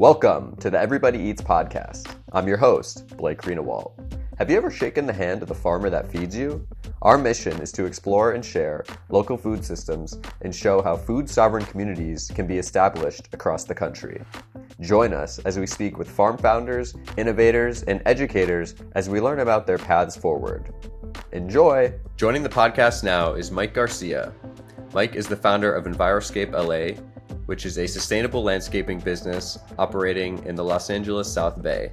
Welcome to the Everybody Eats podcast. I'm your host, Blake Greenawalt. Have you ever shaken the hand of the farmer that feeds you? Our mission is to explore and share local food systems and show how food sovereign communities can be established across the country. Join us as we speak with farm founders, innovators, and educators as we learn about their paths forward. Enjoy! Joining the podcast now is Mike Garcia. Mike is the founder of EnviroscapeLA, which is a sustainable landscaping business operating in the Los Angeles South Bay.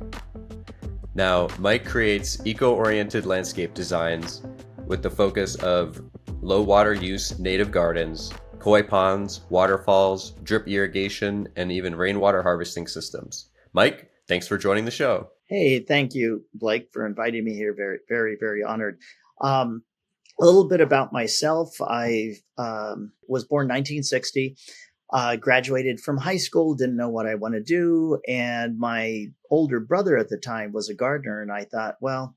Now, Mike creates eco-oriented landscape designs with the focus of low water use native gardens, koi ponds, waterfalls, drip irrigation, and even rainwater harvesting systems. Mike, thanks for joining the show. Hey, thank you, Blake, for inviting me here. Very, very, very honored. A little bit about myself. I was born 1960. Graduated from high school, didn't know what I want to do. And my older brother at the time was a gardener. And I thought, well,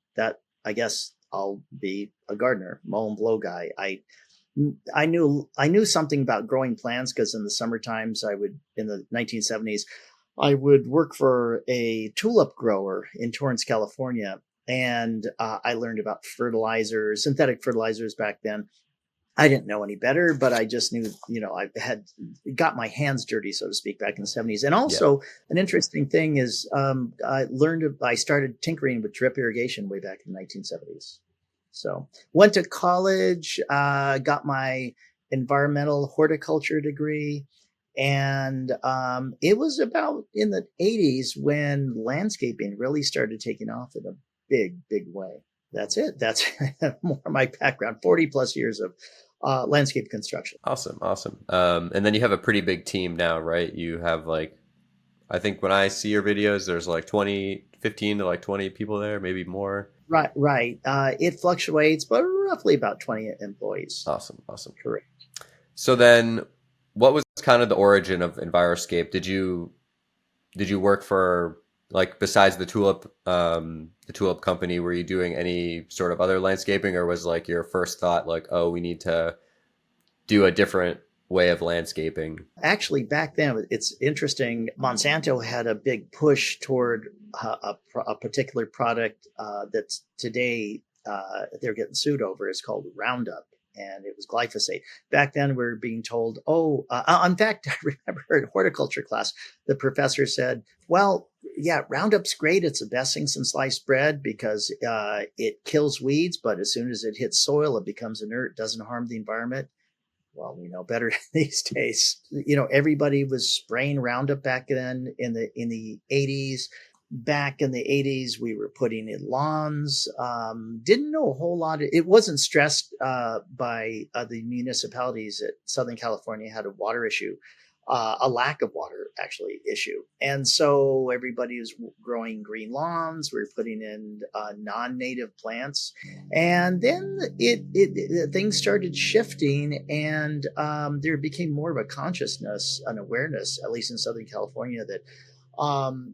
I guess I'll be a gardener, mow and blow guy. I knew something about growing plants because in the summer times in the 1970s, I would work for a tulip grower in Torrance, California. And I learned about fertilizers, synthetic fertilizers back then. I didn't know any better, but I just knew, I had got my hands dirty, so to speak, back in the 70s. And also An interesting thing is I started tinkering with drip irrigation way back in the 1970s. So went to college, got my environmental horticulture degree. And it was about in the 80s when landscaping really started taking off in a big, big way. That's it. That's more of my background, 40 plus years of landscape construction. Awesome. And then you have a pretty big team now, right? You have I think when I see your videos, there's 15 to 20 people there, maybe more. Right. It fluctuates, but roughly about 20 employees. Awesome. Correct. So then what was kind of the origin of Enviroscape? Did you work for besides the tulip company, were you doing any sort of other landscaping, or was your first thought we need to do a different way of landscaping? Actually, back then, it's interesting. Monsanto had a big push toward a particular product that's today they're getting sued over. It's called Roundup. And it was glyphosate. Back then, we were being told, in fact, I remember in horticulture class, the professor said, well, yeah, Roundup's great. It's the best thing since sliced bread because it kills weeds. But as soon as it hits soil, it becomes inert, doesn't harm the environment. Well, we know better these days. Everybody was spraying Roundup back then in the 80s. Back in the 80s, we were putting in lawns. Didn't know a whole lot. It wasn't stressed by the municipalities at Southern California had a water issue, a lack of water actually issue. And so everybody was growing green lawns. We were putting in non-native plants. And then things started shifting and there became more of a consciousness, an awareness, at least in Southern California, that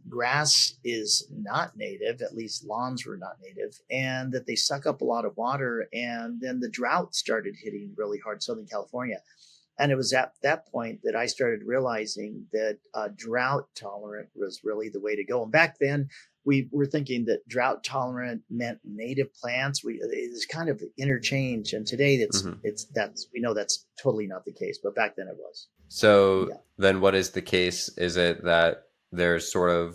grass is not native, at least lawns were not native, and that they suck up a lot of water. And then the drought started hitting really hard Southern California. And it was at that point that I started realizing that drought tolerant was really the way to go. And back then we were thinking that drought tolerant meant native plants. It was kind of interchange. And today we know that's totally not the case, but back then it was. So Then what is the case? Is it that there's sort of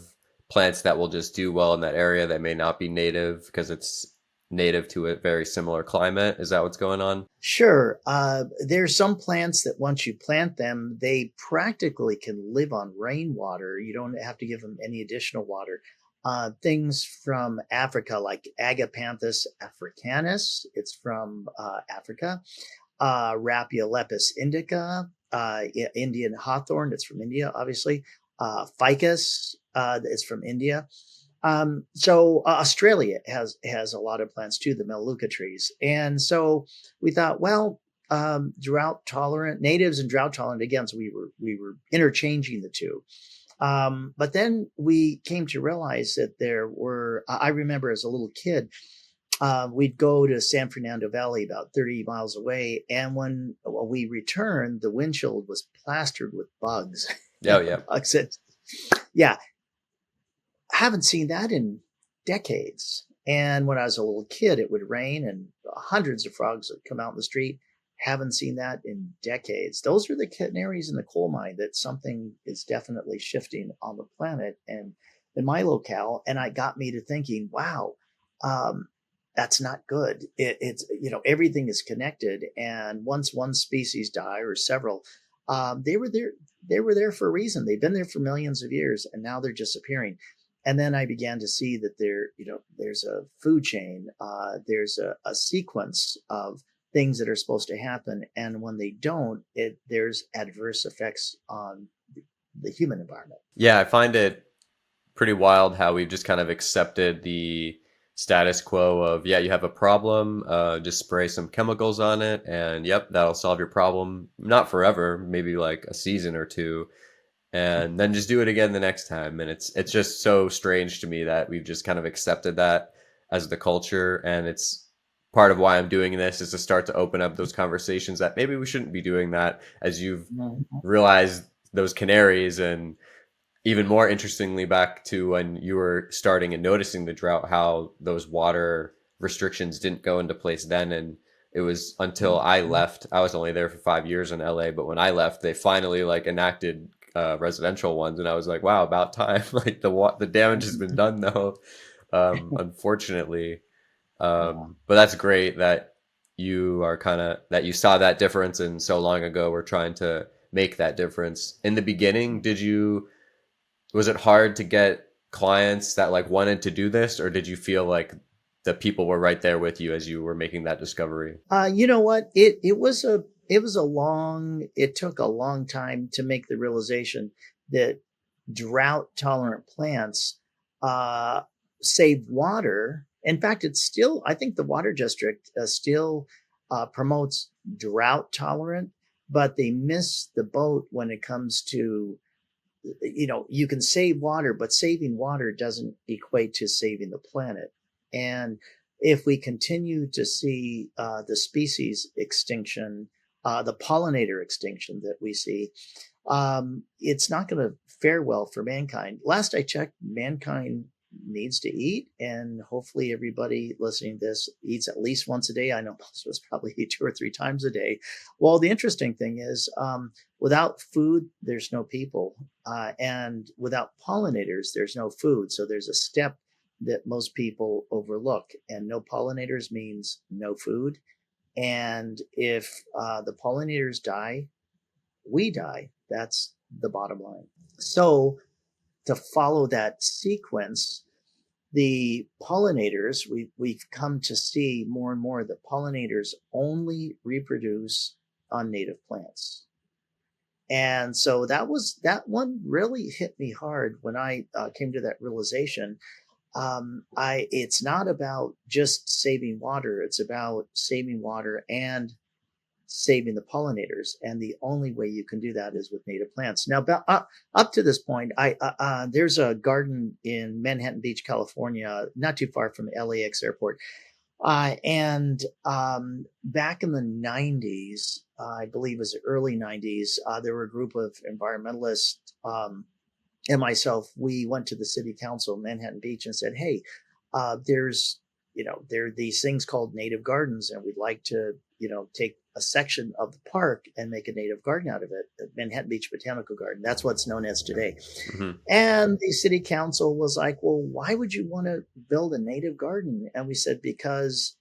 plants that will just do well in that area that may not be native because it's native to a very similar climate? Is that what's going on? Sure. There's some plants that once you plant them, they practically can live on rainwater. You don't have to give them any additional water. Things from Africa, like Agapanthus africanus, it's from Africa. Rapiolepis indica, Indian hawthorn, it's from India, obviously. Ficus is from India. So Australia has a lot of plants too, the Melaleuca trees. And so we thought, drought tolerant natives and drought tolerant again. So we were interchanging the two. But then we came to realize that there were, I remember as a little kid, we'd go to San Fernando Valley about 30 miles away. And when we returned, the windshield was plastered with bugs. Oh, yeah. Bugs. Yeah. haven't seen that in decades. And when I was a little kid, it would rain and hundreds of frogs would come out in the street. Haven't seen that in decades. Those are the canaries in the coal mine that something is definitely shifting on the planet and in my locale. And it got me to thinking, wow, um, that's not good. It's, everything is connected. And once one species die or several, they were there. They were there for a reason. They've been there for millions of years, and now they're disappearing. And then I began to see that there's a food chain, there's a sequence of things that are supposed to happen, and when they don't, there's adverse effects on the human environment. Yeah, I find it pretty wild how we've just kind of accepted the status quo of, yeah, you have a problem, just spray some chemicals on it, and yep, that'll solve your problem. Not forever, maybe like a season or two, and then just do it again the next time. And it's just so strange to me that we've just kind of accepted that as the culture. And it's part of why I'm doing this, is to start to open up those conversations that maybe we shouldn't be doing that, as you've realized those canaries. And even more interestingly, back to when you were starting and noticing the drought, how those water restrictions didn't go into place then. And it was until I left. I was only there for 5 years in LA, but when I left, they finally like enacted residential ones, and I was like, wow, about time. Like the damage has been done though, unfortunately. But that's great that you are that you saw that difference, and so long ago we're trying to make that difference. In the beginning, was it hard to get clients that like wanted to do this, or did you feel like the people were right there with you as you were making that discovery? You know what? It took a long time to make the realization that drought tolerant plants save water. In fact, I think the water district still promotes drought tolerant, but they miss the boat when it comes to, you can save water, but saving water doesn't equate to saving the planet. And if we continue to see the species extinction, the pollinator extinction that we see, it's not going to fare well for mankind. Last I checked, mankind needs to eat, and hopefully everybody listening to this eats at least once a day. I know most of us probably eat 2 or 3 times a day. Well, the interesting thing is, without food, there's no people, and without pollinators, there's no food. So there's a step that most people overlook, and no pollinators means no food. And if the pollinators die, we die. That's the bottom line. So to follow that sequence, the pollinators, we've come to see more and more that pollinators only reproduce on native plants. And so that one really hit me hard when I came to that realization. It's not about just saving water. It's about saving water and saving the pollinators. And the only way you can do that is with native plants. Now, up to this point, there's a garden in Manhattan Beach, California, not too far from LAX airport. And back in the 90s, I believe it was the early 90s, there were a group of environmentalists and myself. We went to the city council of Manhattan Beach and said, hey, there are these things called native gardens, and we'd like to, take a section of the park and make a native garden out of it, Manhattan Beach Botanical Garden. That's what's known as today. Mm-hmm. And the city council was like, well, why would you want to build a native garden? And we said, because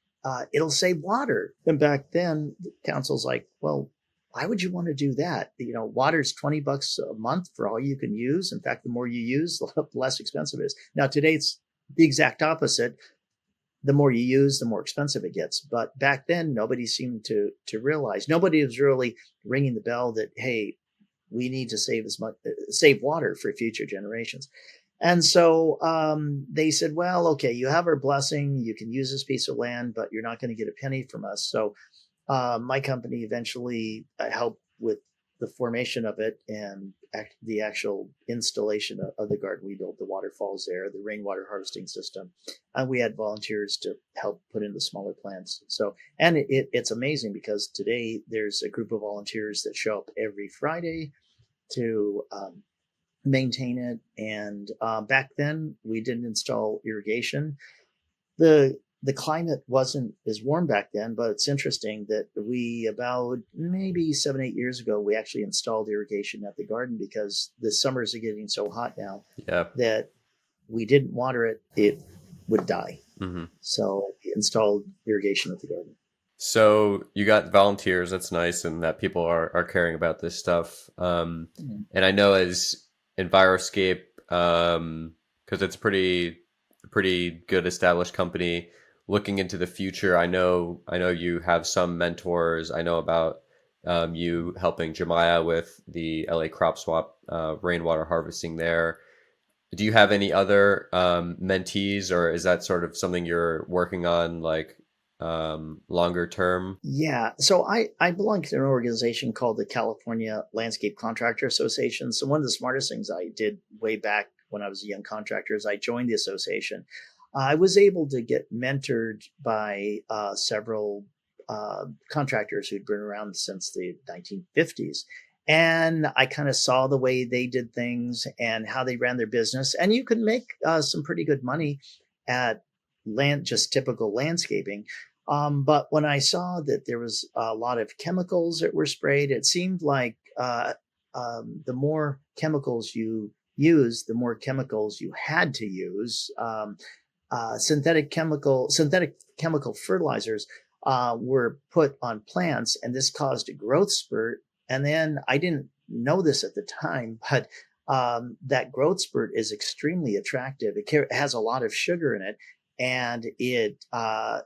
it'll save water. And back then, the council's like, well, why would you want to do that? Water's $20 a month for all you can use. In fact, the more you use, the less expensive it is. Now, today, it's the exact opposite. The more you use, the more expensive it gets. But back then, nobody seemed to realize. Nobody was really ringing the bell that, hey, we need to save water for future generations. And so they said, well, okay, you have our blessing. You can use this piece of land, but you're not going to get a penny from us. So my company eventually helped with the formation of it and the actual installation of the garden. We built the waterfalls there, the rainwater harvesting system, and we had volunteers to help put in the smaller plants. So, and it's amazing because today there's a group of volunteers that show up every Friday to maintain it. And back then, we didn't install irrigation. The climate wasn't as warm back then, but it's interesting that we about maybe 7, 8 years ago, we actually installed irrigation at the garden because the summers are getting so hot now Yeah. that we didn't water it, it would die. Hmm. So we installed irrigation at the garden. So you got volunteers. That's nice, and that people are caring about this stuff. Mm-hmm. And I know as Enviroscape, because it's pretty good established company. Looking into the future, I know you have some mentors. I know about you helping Jemiah with the LA Crop Swap rainwater harvesting there. Do you have any other mentees, or is that sort of something you're working on, like longer term? Yeah. So I belong to an organization called the California Landscape Contractor Association. So one of the smartest things I did way back when I was a young contractor is I joined the association. I was able to get mentored by several contractors who'd been around since the 1950s. And I kind of saw the way they did things and how they ran their business. And you could make some pretty good money at just typical landscaping. But when I saw that there was a lot of chemicals that were sprayed, it seemed like the more chemicals you use, the more chemicals you had to use. Synthetic chemical fertilizers were put on plants, and this caused a growth spurt. And then I didn't know this at the time, but that growth spurt is extremely attractive. It has a lot of sugar in it, and it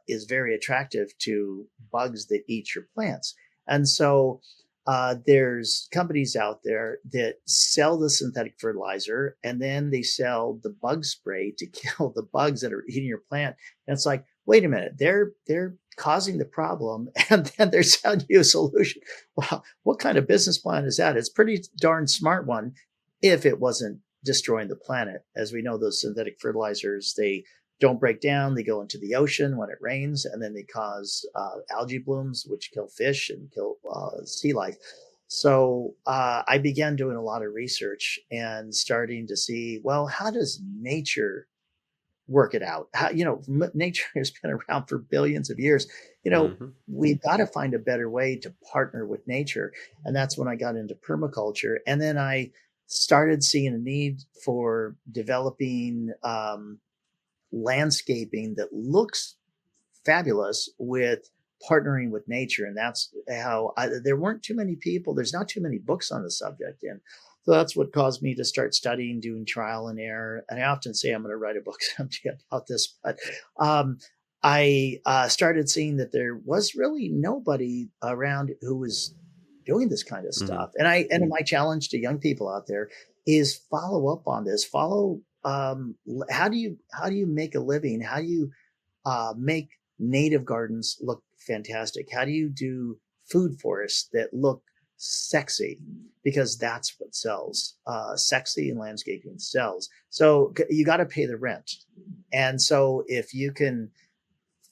is very attractive to bugs that eat your plants. And so there's companies out there that sell the synthetic fertilizer, and then they sell the bug spray to kill the bugs that are eating your plant. And it's like, wait a minute, they're causing the problem, and then they're selling you a solution. Wow, what kind of business plan is that? It's a pretty darn smart one, if it wasn't destroying the planet. As we know, those synthetic fertilizers, they don't break down. They go into the ocean when it rains, and then they cause algae blooms, which kill fish and kill sea life. So I began doing a lot of research and starting to see, well, how does nature work it out? How, nature has been around for billions of years. Hmm. We've got to find a better way to partner with nature. And that's when I got into permaculture. And then I started seeing a need for developing landscaping that looks fabulous with partnering with nature. And that's how there weren't too many people, there's not too many books on the subject. And so that's what caused me to start studying, doing trial and error. And I often say I'm going to write a book someday about this, but I started seeing that there was really nobody around who was doing this kind of Hmm. stuff. And my challenge to young people out there is follow up on this. How do you make a living? How do you make native gardens look fantastic? How do you do food forests that look sexy? Because that's what sells. Sexy and landscaping sells. So you got to pay the rent. And so if you can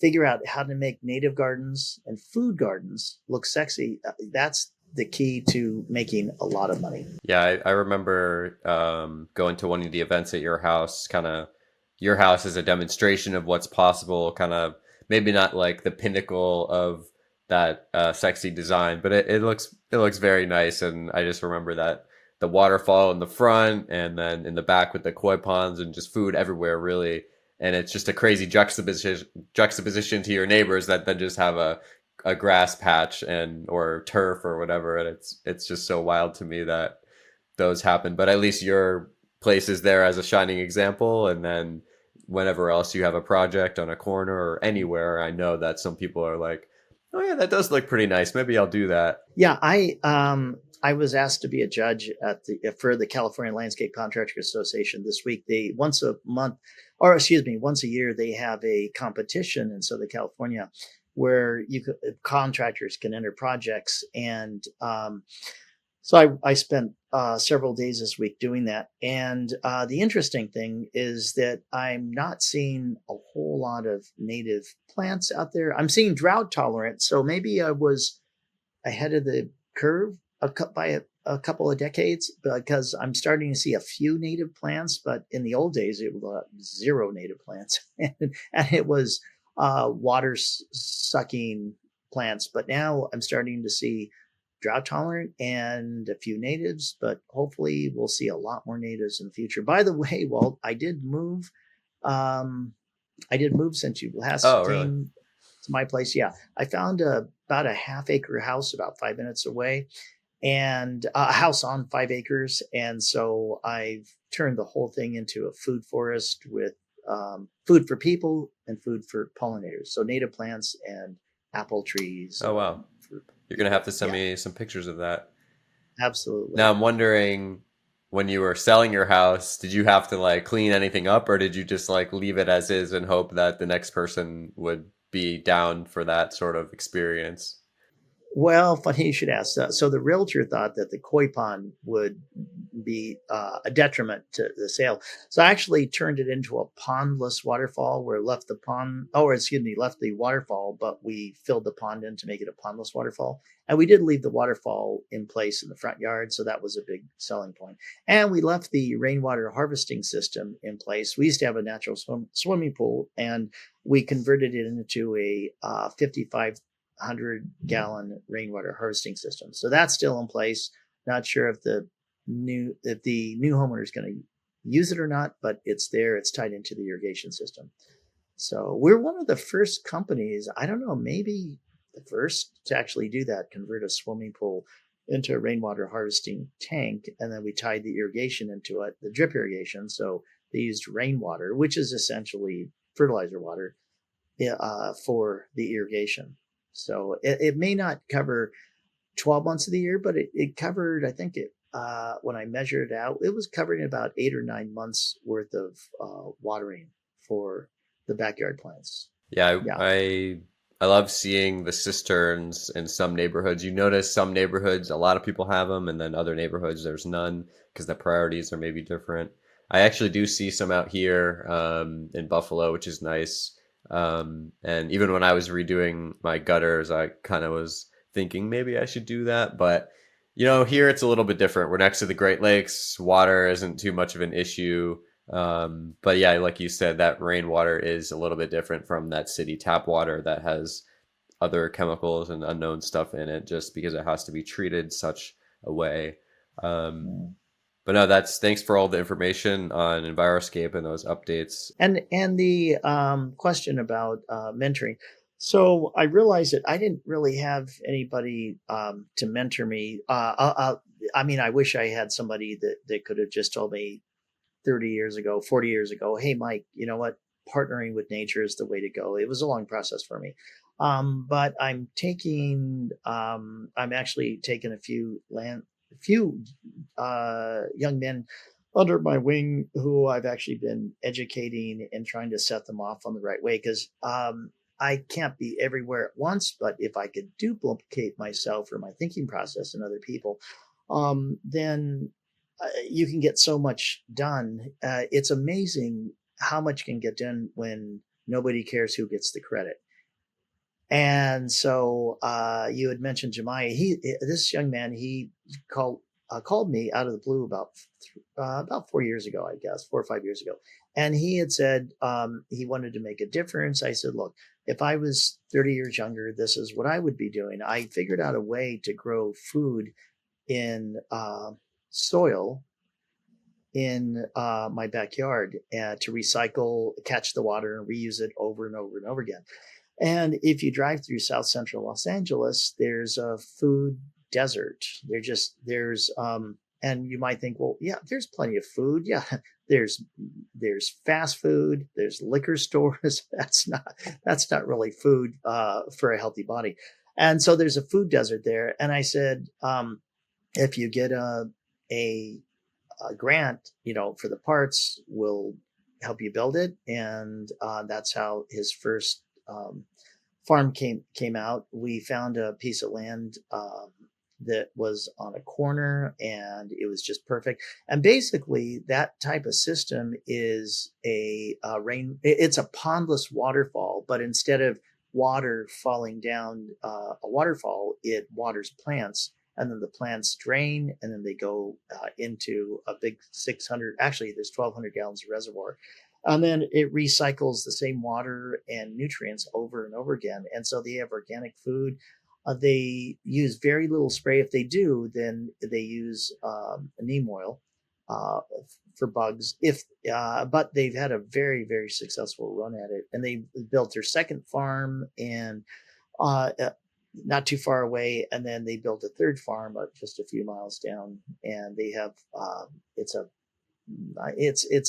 figure out how to make native gardens and food gardens look sexy, that's the key to making a lot of money. Yeah, I remember going to one of the events at your house. Kind of, your house is a demonstration of what's possible. Kind of, maybe not like the pinnacle of that sexy design, but it looks very nice. And I just remember that the waterfall in the front, and then in the back with the koi ponds and just food everywhere, really. And it's just a crazy juxtaposition to your neighbors that then just have a grass patch and or turf or whatever, and it's just so wild to me that those happen. But at least your place is there as a shining example, and then whenever else you have a project on a corner or anywhere, I know that some people are like, oh yeah, that does look pretty nice, maybe I'll do that. Yeah, I was asked to be a judge for the California Landscape Contractor Association this week. They once a month, or excuse me, once a year, they have a competition in Southern California where contractors can enter projects. And so I spent several days this week doing that. And the interesting thing is that I'm not seeing a whole lot of native plants out there. I'm seeing drought tolerant. So maybe I was ahead of the curve by a couple of decades because I'm starting to see a few native plants, but in the old days it was zero native plants, and it was water sucking plants. But now I'm starting to see drought tolerant and a few natives, but hopefully we'll see a lot more natives in the future. By the way, Walt, I did move. Um, I did move since you last Oh, really? came to my place. Yeah, I found about a half-acre house about 5 minutes away, and a house on 5 acres. And so I've turned the whole thing into a food forest with food for people and food for pollinators. So native plants and apple trees. Oh, wow. For You're gonna have people. to send Yeah, me some pictures of that. Now absolutely. I'm wondering, when you were selling your house, did you have to like clean anything up, or did you just like leave it as is and hope that the next person would be down for that sort of experience? Well, funny you should ask. So the realtor thought that the koi pond would be a detriment to the sale. So I actually turned it into a pondless waterfall where left the pond, or excuse me, left the waterfall, but we filled the pond in to make it a pondless waterfall. And we did leave the waterfall in place in the front yard. So that was a big selling point. And we left the rainwater harvesting system in place. We used to have a natural swimming pool, and we converted it into a 5,500 gallon rainwater harvesting system. So that's still in place. Not sure if the new homeowner is going to use it or not, but it's there. It's tied into the irrigation system. So we're one of the first companies, I don't know, maybe the first to actually do that, convert a swimming pool into a rainwater harvesting tank. And then we tied the irrigation into it, the drip irrigation. So they used rainwater, which is essentially fertilizer water, for the irrigation. So it may not cover 12 months of the year, but it covered, I think when I measured it out, it was covering about 8 or 9 months worth of watering for the backyard plants. Yeah, Yeah. I love seeing the cisterns in some neighborhoods. You notice some neighborhoods, a lot of people have them, and then other neighborhoods, there's none because the priorities are maybe different. I actually do see some out here in Buffalo, which is nice. And even when I was redoing my gutters, I kind of was thinking maybe I should do that. But, here it's a little bit different. We're next to the Great Lakes. Water isn't too much of an issue. But yeah, like you said, that rainwater is a little bit different from that city tap water that has other chemicals and unknown stuff in it just because it has to be treated such a way. Um, but no, thanks for all the information on Enviroscape and those updates. And the question about mentoring. So I realized that I didn't really have anybody to mentor me. I mean, I wish I had somebody that could have just told me 30 years ago, 40 years ago, hey, Mike, you know what? Partnering with nature is the way to go. It was a long process for me. But I'm actually taking a few young men under my wing who I've actually been educating and trying to set them off on the right way. Because I can't be everywhere at once, but if I could duplicate myself or my thinking process in other people, then you can get so much done. It's amazing how much can get done when nobody cares who gets the credit. And so you had mentioned Jemiah. This young man, he called me out of the blue about 4 years ago, I guess, 4 or 5 years ago, and he had said he wanted to make a difference. I said, look, if I was 30 years younger, this is what I would be doing. I figured out a way to grow food in soil in my backyard to recycle, catch the water, and reuse it over and over and over again. And if you drive through South Central Los Angeles, there's a food desert. And you might think, well, yeah, there's plenty of food. Yeah, there's fast food, there's liquor stores. That's not really food for a healthy body. And so there's a food desert there. And I said, if you get a grant, for the parts, we'll help you build it. And that's how his first farm came out. We found a piece of land that was on a corner, and it was just perfect. And basically, that type of system is it's a pondless waterfall, but instead of water falling down a waterfall, it waters plants and then the plants drain, and then they go into a big 600, actually there's 1,200 gallons of reservoir. And then it recycles the same water and nutrients over and over again. And so they have organic food. They use very little spray. If they do, then they use neem oil for bugs. But they've had a very, very successful run at it. And they built their second farm and not too far away. And then they built a third farm just a few miles down. And they have it's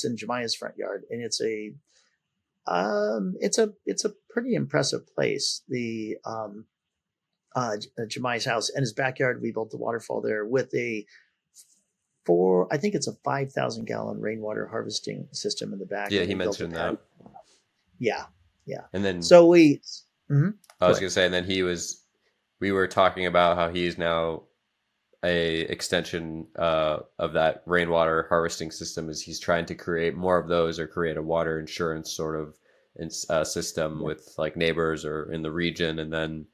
in Jemiah's front yard, and it's a pretty impressive place. The Jemiah's house and his backyard, we built the waterfall there with I think it's a 5,000 gallon rainwater harvesting system in the back. Yeah, he mentioned that. Yeah. And then so I was gonna say, and then we were talking about how he's now a extension of that rainwater harvesting system, is he's trying to create more of those, or create a water insurance sort of system with like neighbors or in the region. And then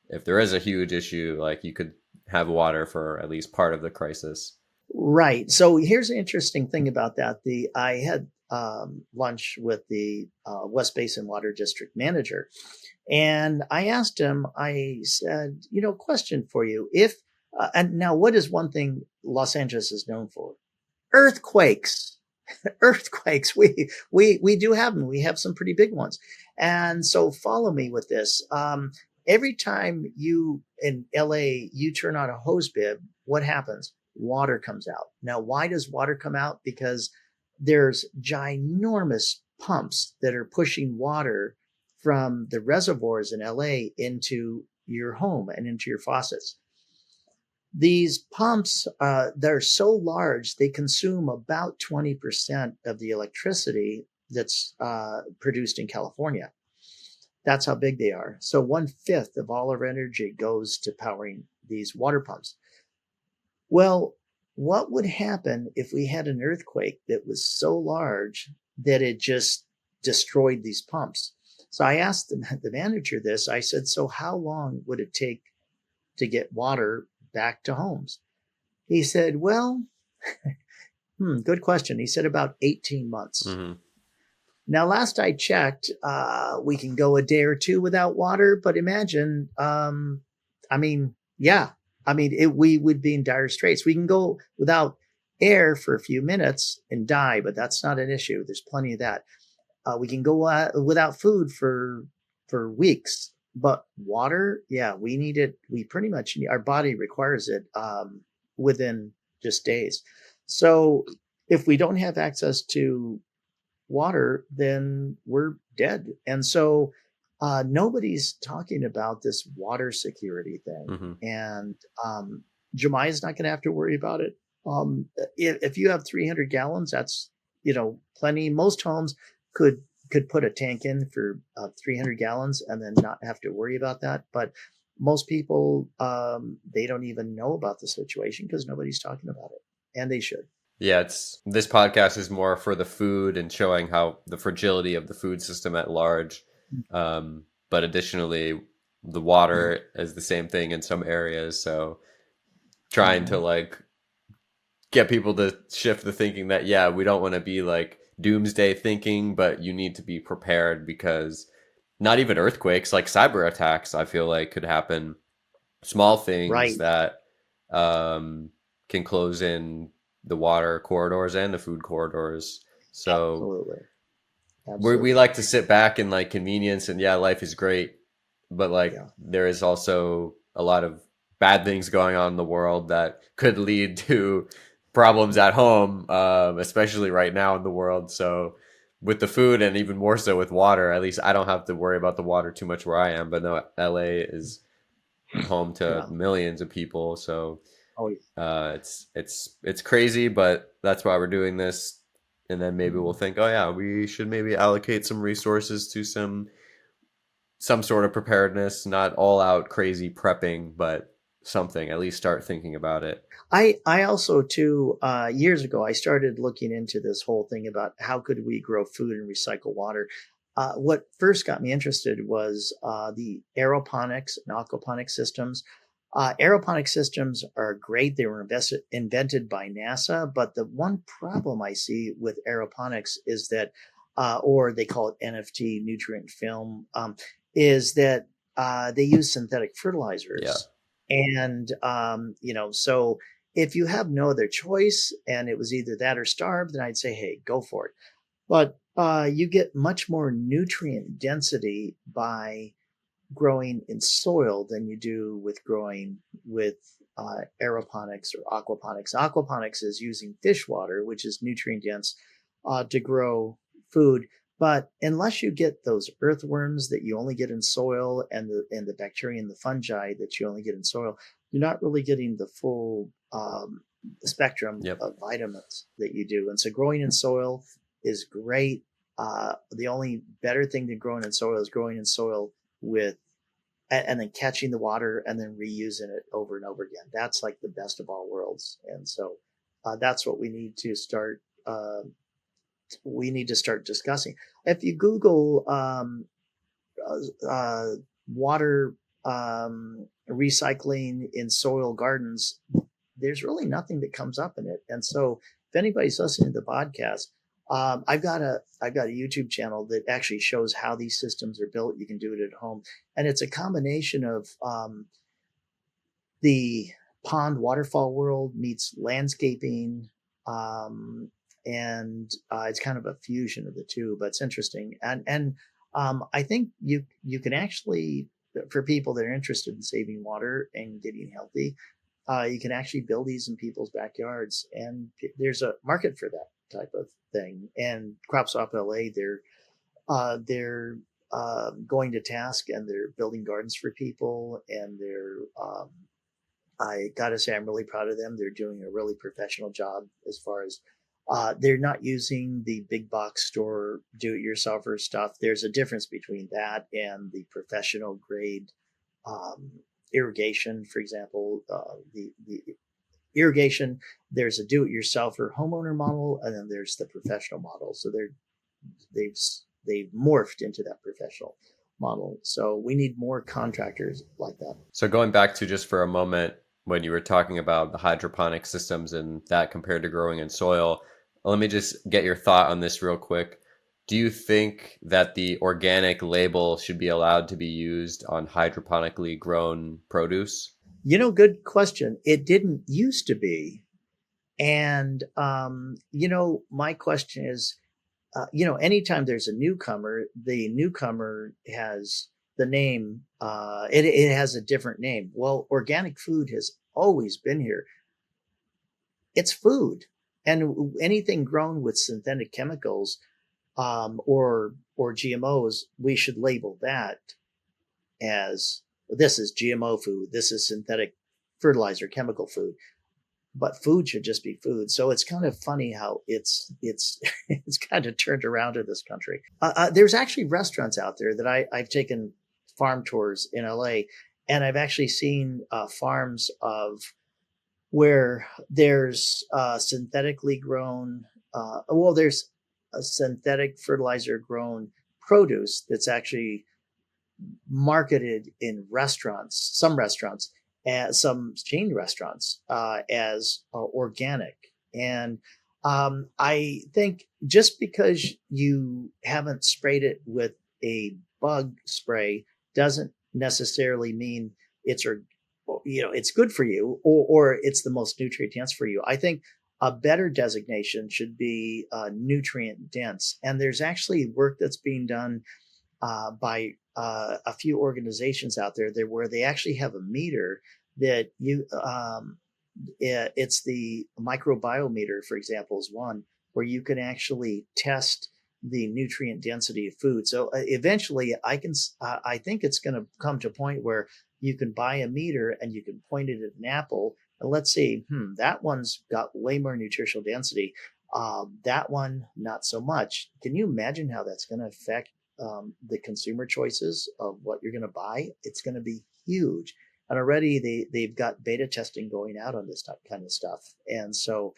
if there is a huge issue, like you could have water for at least part of the crisis. Right. So here's an interesting thing about that. I had lunch with the West Basin Water District manager, and I asked him, I said, question for you. And now, what is one thing Los Angeles is known for? Earthquakes. Earthquakes. We do have them. We have some pretty big ones. And so follow me with this. Every time in LA, you turn on a hose bib, what happens? Water comes out. Now, why does water come out? Because there's ginormous pumps that are pushing water from the reservoirs in LA into your home and into your faucets. These pumps, they're so large, they consume about 20% of the electricity that's produced in California. That's how big they are. So 1/5 of all our energy goes to powering these water pumps. Well, what would happen if we had an earthquake that was so large that it just destroyed these pumps? So I asked the manager this. I said, so how long would it take to get water back to homes? He said, well, good question. He said about 18 months. Mm-hmm. Now, last I checked, we can go a day or two without water, but imagine, we would be in dire straits. We can go without air for a few minutes and die, but that's not an issue. There's plenty of that. We can go without food for weeks. But water, we need it. We pretty much our body requires it within just days. So if we don't have access to water, then we're dead. And so nobody's talking about this water security thing. Mm-hmm. And Jemiah's not going to have to worry about it. If you have 300 gallons, that's plenty. Most homes could put a tank in for 300 gallons and then not have to worry about that. But most people, they don't even know about the situation because nobody's talking about it, and they should. Yeah, this podcast is more for the food and showing how the fragility of the food system at large. But additionally, the water is the same thing in some areas. So trying to get people to shift the thinking that, we don't want to be doomsday thinking, but you need to be prepared, because not even earthquakes, like cyber attacks, I feel like could happen. Small things that can close in the water corridors and the food corridors. So Absolutely. We like to sit back and convenience, and life is great, but there is also a lot of bad things going on in the world that could lead to problems at home, especially right now in the world. So with the food, and even more so with water, at least I don't have to worry about the water too much where I am, but no, LA is home to millions of people. So it's crazy, but that's why we're doing this. And then maybe we'll think, we should maybe allocate some resources to some sort of preparedness, not all out crazy prepping, but something, at least start thinking about it. I also too, years ago, I started looking into this whole thing about how could we grow food and recycle water. What first got me interested was the aeroponics and aquaponics systems. Aeroponic systems are great. They were invented by NASA, but the one problem I see with aeroponics is that, or they call it NFT, nutrient film, is that they use synthetic Yeah. fertilizers. And, so if you have no other choice and it was either that or starve, then I'd say, hey, go for it. But you get much more nutrient density by growing in soil than you do with growing with aeroponics or aquaponics. Aquaponics is using fish water, which is nutrient dense, to grow food. But unless you get those earthworms that you only get in soil and the bacteria and the fungi that you only get in soil, you're not really getting the full spectrum Yep. of vitamins that you do. And so growing in soil is great. The only better thing than growing in soil is growing in soil with and then catching the water and then reusing it over and over again. That's like the best of all worlds. And so that's what we need to start. We need to start discussing. If you Google water recycling in soil gardens, there's really nothing that comes up in it. And so if anybody's listening to the podcast, I've got a YouTube channel that actually shows how these systems are built. You can do it at home, and it's a combination of the pond waterfall world meets landscaping, and it's kind of a fusion of the two. But it's interesting, and I think you can actually, for people that are interested in saving water and getting healthy, you can actually build these in people's backyards, and there's a market for that type of thing. And EnviroscapeLA, they're going to task and they're building gardens for people, and I gotta say, I'm really proud of them. They're doing a really professional job as far as they're not using the big box store do-it-yourselfer stuff. There's a difference between that and the professional grade irrigation, for example. The irrigation, there's a do-it-yourselfer homeowner model, and then there's the professional model. So they've morphed into that professional model. So we need more contractors like that. So going back to just for a moment, when you were talking about the hydroponic systems and that compared to growing in soil, let me just get your thought on this real quick. Do you think that the organic label should be allowed to be used on hydroponically grown produce? Good question. It didn't used to be. And, my question is, anytime there's a newcomer, the newcomer has the name, it has a different name. Well, organic food has always been here. It's food. And anything grown with synthetic chemicals or GMOs, we should label that as this is GMO food, this is synthetic fertilizer, chemical food. But food should just be food. So it's kind of funny how it's it's kind of turned around in this country. There's actually restaurants out there that I've taken farm tours in LA, and I've actually seen farms of where there's synthetically grown. There's a synthetic fertilizer grown produce that's actually marketed in restaurants, some restaurants, some chain restaurants, as organic. And I think just because you haven't sprayed it with a bug spray doesn't necessarily mean it's good for you, or it's the most nutrient dense for you. I think a better designation should be nutrient dense. And there's actually work that's being done by a few organizations out there where they actually have a meter that it's the microbiometer, for example, is one where you can actually test the nutrient density of food. So eventually I think it's going to come to a point where you can buy a meter and you can point it at an apple and let's see, that one's got way more nutritional density. That one, not so much. Can you imagine how that's going to affect the consumer choices of what you're going to buy? It's going to be huge. And already they've got beta testing going out on this kind of stuff. And so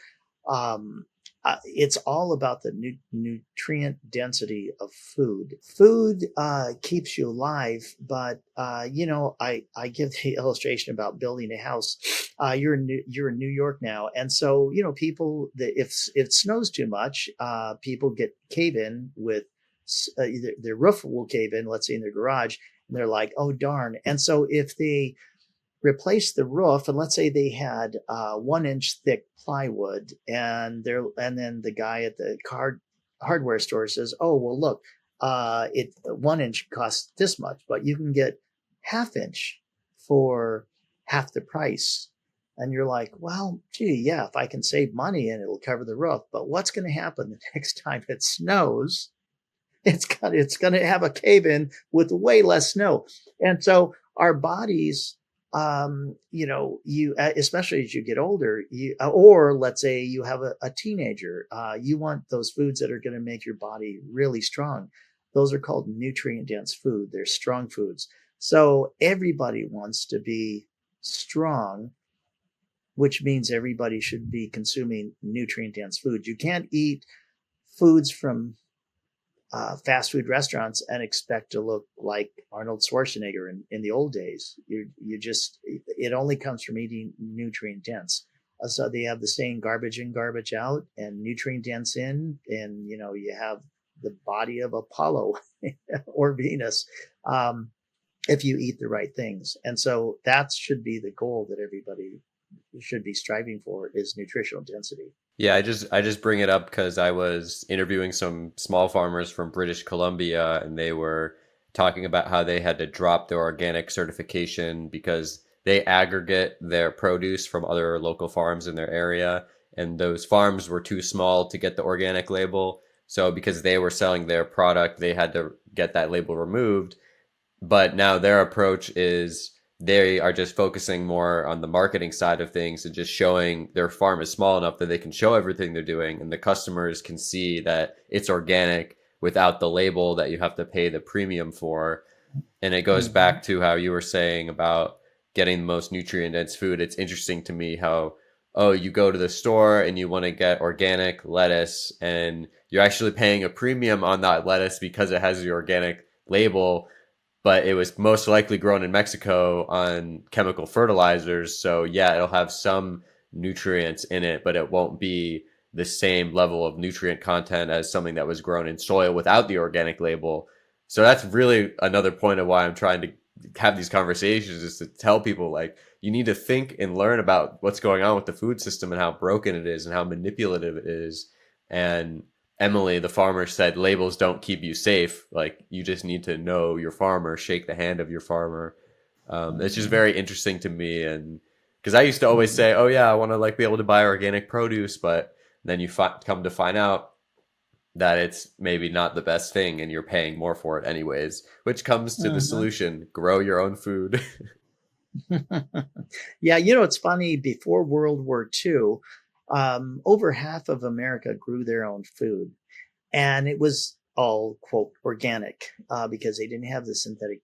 It's all about the nutrient density of food. Food keeps you alive, but I give the illustration about building a house. You're in New York now, and so people that if it snows too much, people get cave in with their roof will cave in. Let's say in their garage, and they're like, oh darn! And so if they replace the roof, and let's say they had 1 inch thick plywood, and then the guy at the hardware store says, "Oh well, look, it 1 inch costs this much, but you can get half inch for half the price." And you're like, "Well, gee, yeah, if I can save money and it'll cover the roof, but what's going to happen the next time it snows? It's going to have a cave in with way less snow." And so our bodies, you especially as you get older, or let's say you have a teenager, you want those foods that are going to make your body really strong. Those are called nutrient dense food. They're strong foods. So everybody wants to be strong, which means everybody should be consuming nutrient dense food. You can't eat foods from fast food restaurants and expect to look like Arnold Schwarzenegger in the old days. It only comes from eating nutrient dense. So they have the saying garbage in, garbage out, and nutrient dense in, and you have the body of Apollo or Venus, if you eat the right things. And so that should be the goal that everybody should be striving for, is nutritional density. Yeah, I just bring it up because I was interviewing some small farmers from British Columbia, and they were talking about how they had to drop their organic certification because they aggregate their produce from other local farms in their area, and those farms were too small to get the organic label. So because they were selling their product, they had to get that label removed. But now their approach is they are just focusing more on the marketing side of things and just showing their farm is small enough that they can show everything they're doing, and the customers can see that it's organic without the label that you have to pay the premium for. And it goes back to how you were saying about getting the most nutrient dense food. It's interesting to me how, oh, you go to the store and you want to get organic lettuce, and you're actually paying a premium on that lettuce because it has the organic label, but it was most likely grown in Mexico on chemical fertilizers. So yeah, it'll have some nutrients in it, but it won't be the same level of nutrient content as something that was grown in soil without the organic label. So that's really another point of why I'm trying to have these conversations, is to tell people, like, you need to think and learn about what's going on with the food system and how broken it is and how manipulative it is. And Emily, the farmer, said labels don't keep you safe. Like, you just need to know your farmer, shake the hand of your farmer. It's just very interesting to me. And because I used to always say, oh yeah, I want to like be able to buy organic produce, but then you come to find out that it's maybe not the best thing and you're paying more for it anyways, which comes to the solution: grow your own food. Yeah, it's funny. Before World War II, over half of America grew their own food, and it was all quote organic, because they didn't have the synthetic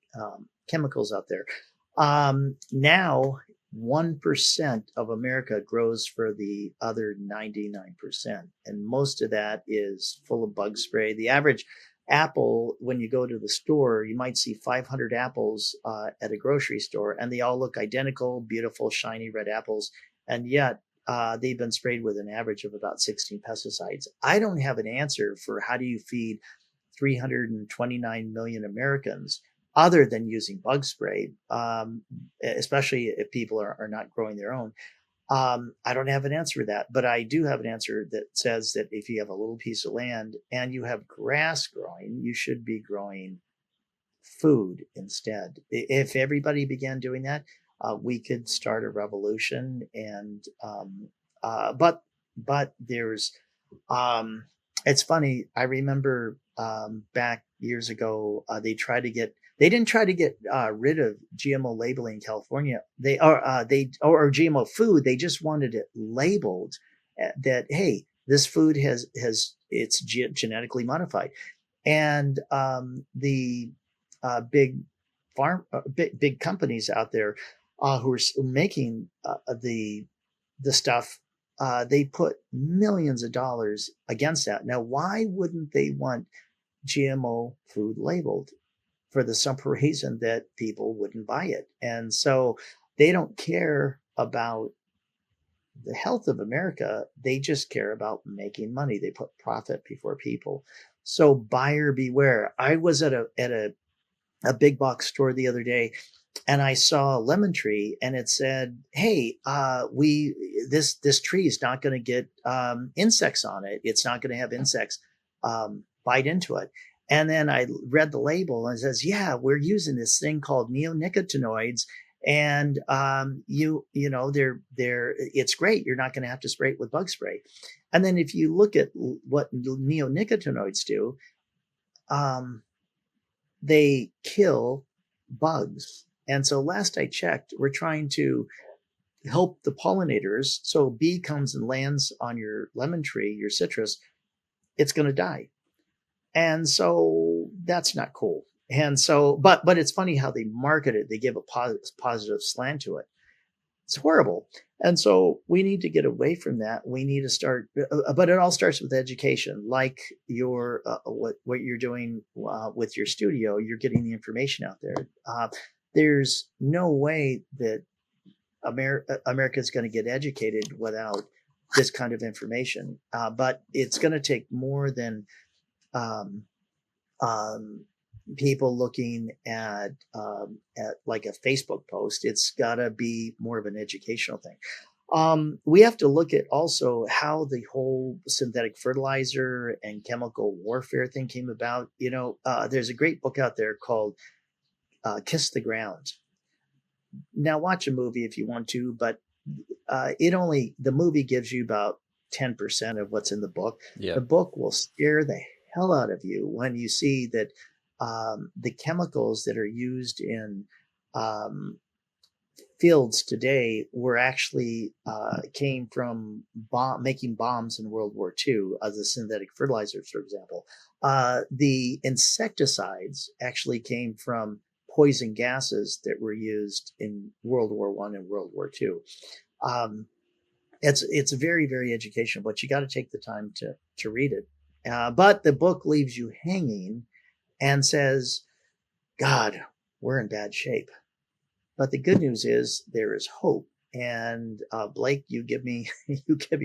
chemicals out there. Now, 1% of America grows for the other 99%, and most of that is full of bug spray. The average apple, when you go to the store, you might see 500 apples at a grocery store, and they all look identical, beautiful, shiny red apples, and yet they've been sprayed with an average of about 16 pesticides. I don't have an answer for how do you feed 329 million Americans other than using bug spray, especially if people are not growing their own. I don't have an answer for that, but I do have an answer that says that if you have a little piece of land and you have grass growing, you should be growing food instead. If everybody began doing that, we could start a revolution. And but there's it's funny. I remember back years ago, they didn't try to get rid of GMO labeling in California. Or GMO food. They just wanted it labeled that, hey, this food it's genetically modified. And the big big companies out there who are making the stuff they put millions of dollars against that. Now, why wouldn't they want GMO food labeled? For the simple reason that people wouldn't buy it. And so they don't care about the health of America. They just care about making money. They put profit before people. So buyer beware. I was at a big box store the other day, and I saw a lemon tree, and it said, "Hey, this tree is not going to get insects on it. It's not going to have insects bite into it." And then I read the label, and it says, "Yeah, we're using this thing called neonicotinoids, and they're it's great. You're not going to have to spray it with bug spray." And then if you look at what neonicotinoids do, um, they kill bugs. And so last I checked, we're trying to help the pollinators. So a bee comes and lands on your lemon tree, your citrus, it's going to die. And so that's not cool. And so, but it's funny how they market it. They give a positive slant to it. It's horrible. And so we need to get away from that. We need to start, but it all starts with education, like your what you're doing with your studio. You're getting the information out there. There's no way that America is going to get educated without this kind of information. But it's going to take more than um, people looking at like a Facebook post. It's got to be more of an educational thing. We have to look at also how the whole synthetic fertilizer and chemical warfare thing came about. There's a great book out there called Kiss the Ground. Now watch a movie if you want to, but the movie gives you about 10% of what's in the book. Yeah. The book will scare the hell out of you when you see that the chemicals that are used in fields today were actually came from making bombs in World War II, as the synthetic fertilizers, for example. The insecticides actually came from poison gases that were used in World War I and World War II. It's very, very educational, but you got to take the time to read it. But the book leaves you hanging and says, God, we're in bad shape. But the good news is there is hope. And Blake, you give me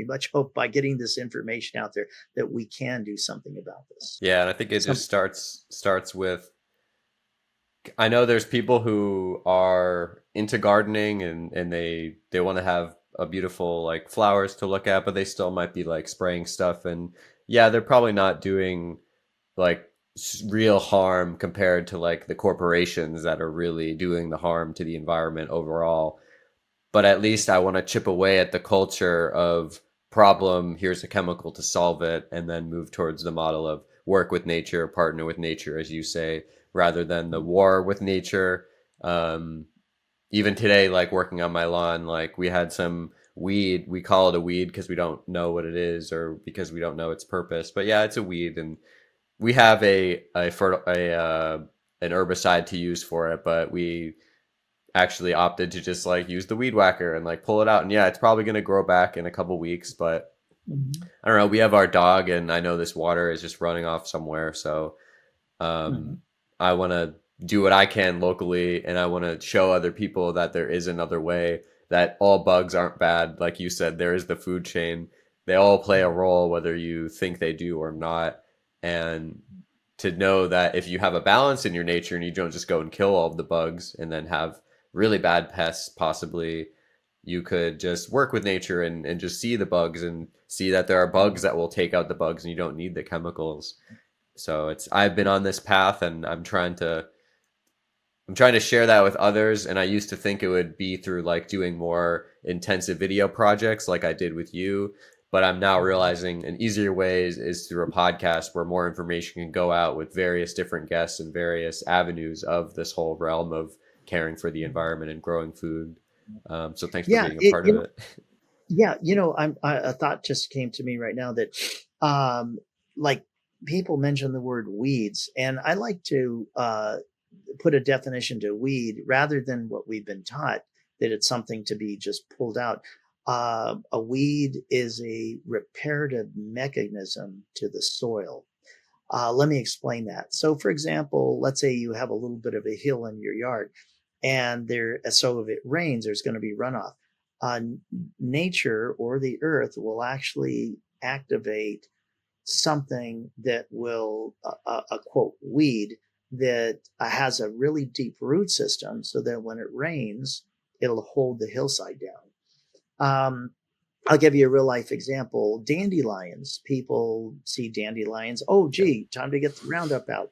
much hope by getting this information out there that we can do something about this. Yeah, and I think it just starts with, I know there's people who are into gardening and they want to have a beautiful like flowers to look at, but they still might be like spraying stuff, and yeah, they're probably not doing like real harm compared to like the corporations that are really doing the harm to the environment overall. But at least I want to chip away at the culture of problem, here's a chemical to solve it, and then move towards the model of work with nature, partner with nature, as you say, rather than the war with nature. Even today, like working on my lawn, like we had some weed. We call it a weed because we don't know what it is or because we don't know its purpose. But yeah, it's a weed, and we have an herbicide to use for it, but we actually opted to just like use the weed whacker and like pull it out. And yeah, it's probably going to grow back in a couple weeks, but I don't know. We have our dog, and I know this water is just running off somewhere. So I want to do what I can locally, and I want to show other people that there is another way, that all bugs aren't bad. Like you said, there is the food chain. They all play a role, whether you think they do or not. And to know that if you have a balance in your nature and you don't just go and kill all of the bugs and then have really bad pests, possibly you could just work with nature and just see the bugs and see that there are bugs that will take out the bugs and you don't need the chemicals. So I've been on this path, and I'm trying to share that with others. And I used to think it would be through like doing more intensive video projects like I did with you. But I'm now realizing an easier way is through a podcast where more information can go out with various different guests and various avenues of this whole realm of caring for the environment and growing food. So thanks for being a part of it. Yeah, a thought just came to me right now that, like people mention the word weeds, and I like to put a definition to weed rather than what we've been taught, that it's something to be just pulled out. A weed is a reparative mechanism to the soil. Let me explain that. So, for example, let's say you have a little bit of a hill in your yard, and so if it rains, there's going to be runoff. Uh, Nature or the earth will actually activate something that will, a quote, weed that has a really deep root system so that when it rains, it'll hold the hillside down. I'll give you a real life example. Dandelions. People see dandelions. Oh, gee, time to get the Roundup out.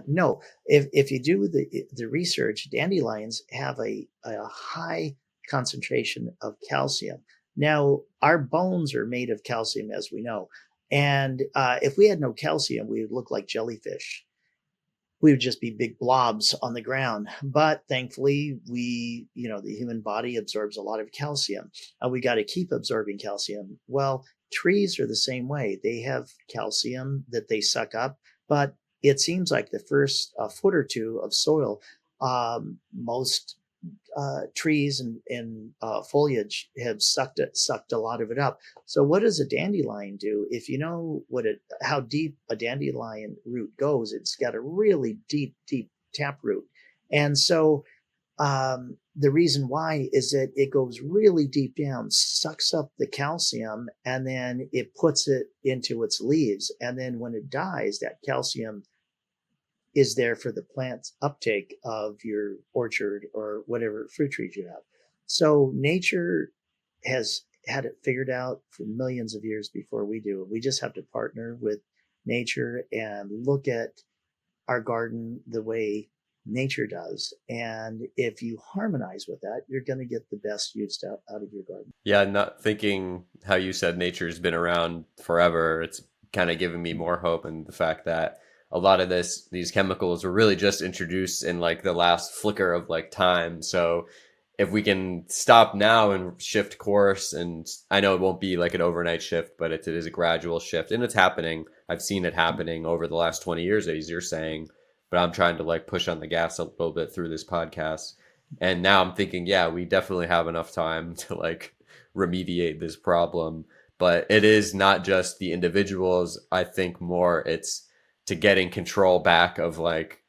No, if you do the research, dandelions have a high concentration of calcium. Now, our bones are made of calcium, as we know. And if we had no calcium, we would look like jellyfish. We would just be big blobs on the ground. But thankfully, the human body absorbs a lot of calcium. We got to keep absorbing calcium. Well, trees are the same way. They have calcium that they suck up, but it seems like the first foot or two of soil, most trees and foliage have sucked a lot of it up. So what does a dandelion do? If you know how deep a dandelion root goes, it's got a really deep tap root. And so the reason why is that it goes really deep down, sucks up the calcium, and then it puts it into its leaves. And then when it dies, that calcium is there for the plant's uptake of your orchard or whatever fruit trees you have. So nature has had it figured out for millions of years before we do. We just have to partner with nature and look at our garden the way nature does. And if you harmonize with that, you're going to get the best use out of your garden. Yeah, not thinking how you said nature's been around forever. It's kind of giving me more hope in the fact that a lot of these chemicals were really just introduced in like the last flicker of like time. So if we can stop now and shift course, and I know it won't be like an overnight shift, but it is a gradual shift, and it's happening. I've seen it happening over the last 20 years, as you're saying, but I'm trying to like push on the gas a little bit through this podcast. And now I'm thinking, yeah, we definitely have enough time to like remediate this problem. But it is not just the individuals. I think more it's to getting control back of like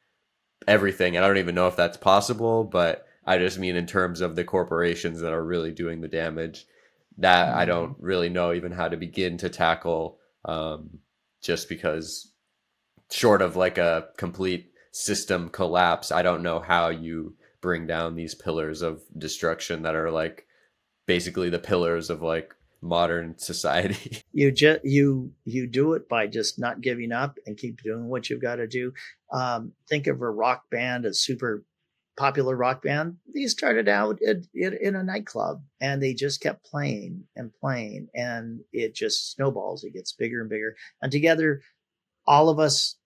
everything. And I don't even know if that's possible, but I just mean in terms of the corporations that are really doing the damage that I don't really know even how to begin to tackle, just because short of like a complete system collapse, I don't know how you bring down these pillars of destruction that are like basically the pillars of like modern society. You do it by just not giving up and keep doing what you've got to do. Think of a rock band, a super popular rock band. These started out in a nightclub, and they just kept playing and playing, and it just snowballs. It gets bigger and bigger, and together, all of us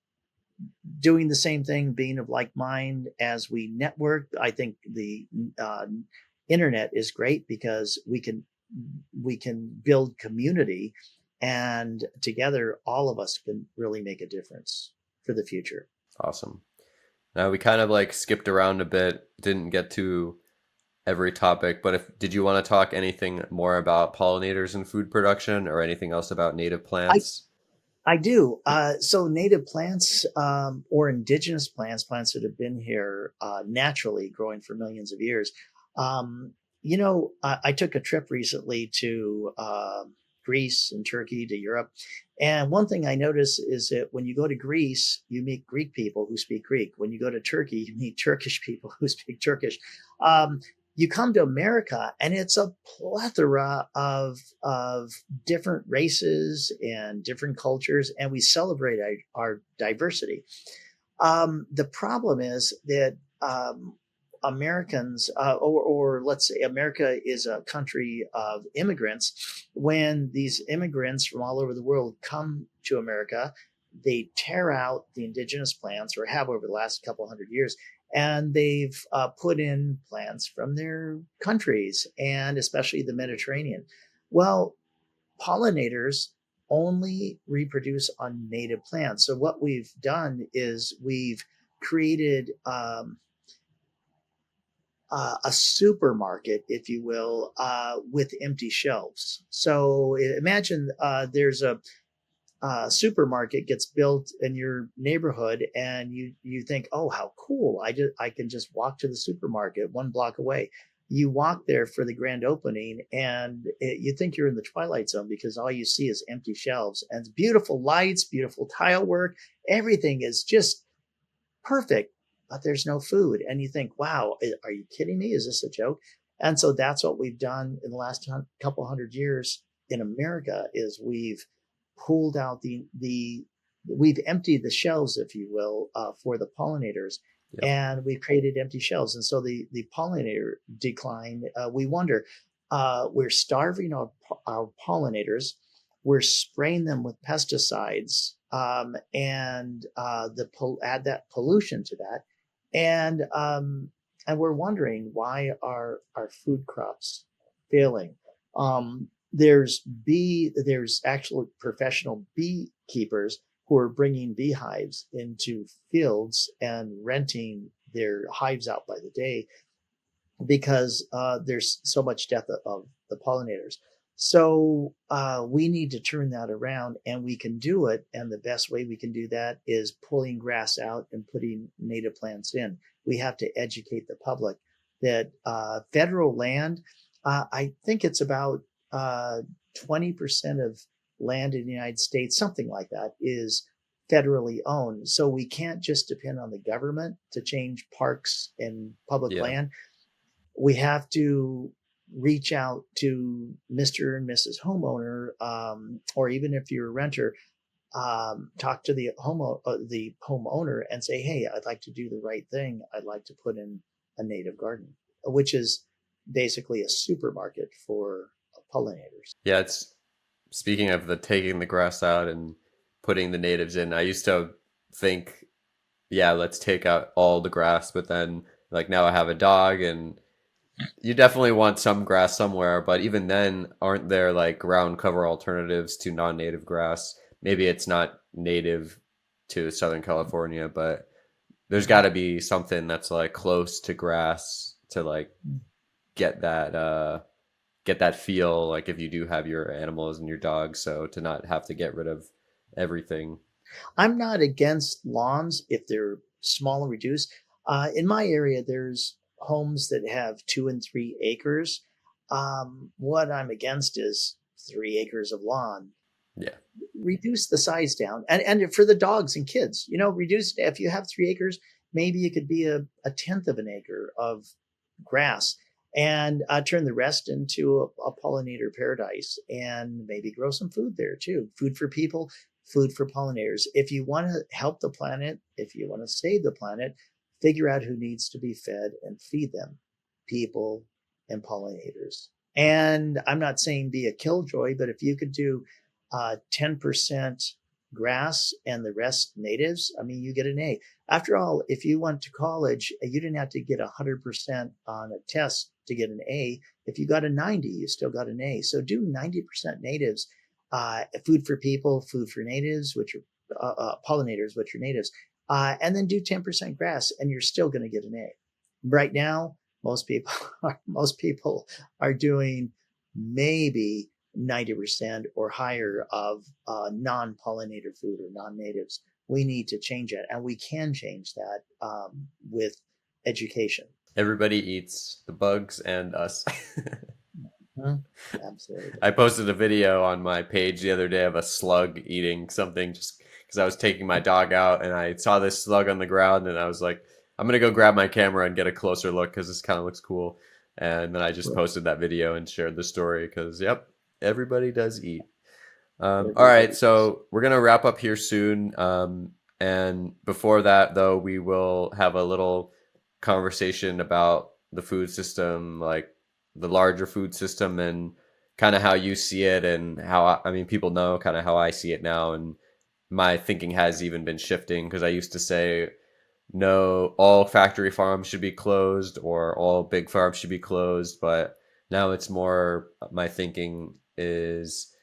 doing the same thing, being of like mind as we network. I think the internet is great because we can build community, and together all of us can really make a difference for the future. Awesome. Now we kind of like skipped around a bit, didn't get to every topic, but did you want to talk anything more about pollinators and food production or anything else about native plants? I do. So native plants, or indigenous plants that have been here naturally growing for millions of years. I took a trip recently to Greece and Turkey to Europe. And one thing I noticed is that when you go to Greece, you meet Greek people who speak Greek. When you go to Turkey, you meet Turkish people who speak Turkish. You come to America, and it's a plethora of different races and different cultures, and we celebrate our diversity. The problem is that Americans, or let's say America is a country of immigrants. When these immigrants from all over the world come to America, they tear out the indigenous plants, or have over the last couple hundred years, and they've put in plants from their countries, and especially the Mediterranean. Well, pollinators only reproduce on native plants. So what we've done is we've created a supermarket, if you will, with empty shelves. So imagine there's a supermarket gets built in your neighborhood, and you think, oh, how cool! I can just walk to the supermarket 1 block away. You walk there for the grand opening, and you think you're in the Twilight Zone because all you see is empty shelves and beautiful lights, beautiful tile work. Everything is just perfect, but there's no food. And you think, wow, are you kidding me? Is this a joke? And so that's what we've done in the last couple hundred years in America is we've pulled out we've emptied the shelves, if you will, for the pollinators. Yep. And we created empty shelves. And so the pollinator decline, we wonder, we're starving our pollinators. We're spraying them with pesticides, and add that pollution to that. And we're wondering why are our food crops failing. There's actual professional beekeepers who are bringing beehives into fields and renting their hives out by the day because there's so much death of the pollinators. So we need to turn that around, and we can do it. And the best way we can do that is pulling grass out and putting native plants in. We have to educate the public that federal land, I think it's about 20% of land in the United States, something like that, is federally owned. So we can't just depend on the government to change parks and public land. We have to reach out to Mr. and Mrs. homeowner, or even if you're a renter, talk to the homeowner and say, hey, I'd like to do the right thing. I'd like to put in a native garden, which is basically a supermarket for pollinators. Yeah, it's speaking of the taking the grass out and putting the natives in. I used to think, yeah, let's take out all the grass, but then like now I have a dog and you definitely want some grass somewhere, but even then, aren't there like ground cover alternatives to non-native grass? Maybe it's not native to Southern California, but there's got to be something that's like close to grass to like get that feel, like if you do have your animals and your dogs, so to not have to get rid of everything. I'm not against lawns if they're small and reduced. In my area, there's homes that have 2 and 3 acres. What I'm against is 3 acres of lawn. Yeah. Reduce the size down. And for the dogs and kids, reduce, if you have 3 acres, maybe it could be a tenth of an acre of grass, and turn the rest into a pollinator paradise, and maybe grow some food there too. Food for people, food for pollinators. If you want to help the planet, if you want to save the planet, figure out who needs to be fed and feed them, people and pollinators. And I'm not saying be a killjoy, but if you could do 10% grass and the rest natives, I mean, you get an A. After all, if you went to college, you didn't have to get 100% on a test to get an A. If you got a 90, you still got an A. So do 90% natives, food for people, food for natives, which are pollinators, which are natives, and then do 10% grass, and you're still going to get an A. Right now, most people are doing maybe 90% or higher of non-pollinator food or non-natives. We need to change it, and we can change that with education. Everybody eats the bugs and us. Absolutely. I posted a video on my page the other day of a slug eating something just because I was taking my dog out and I saw this slug on the ground and I was like, I'm going to go grab my camera and get a closer look because this kind of looks cool. And then I just posted that video and shared the story because, yep, everybody does eat. All right, so we're going to wrap up here soon. And before that, though, we will have a little conversation about the food system, like the larger food system and kind of how you see it and how, I mean, people know kind of how I see it now. And my thinking has even been shifting because I used to say, no, all factory farms should be closed or all big farms should be closed. But now it's more, my thinking is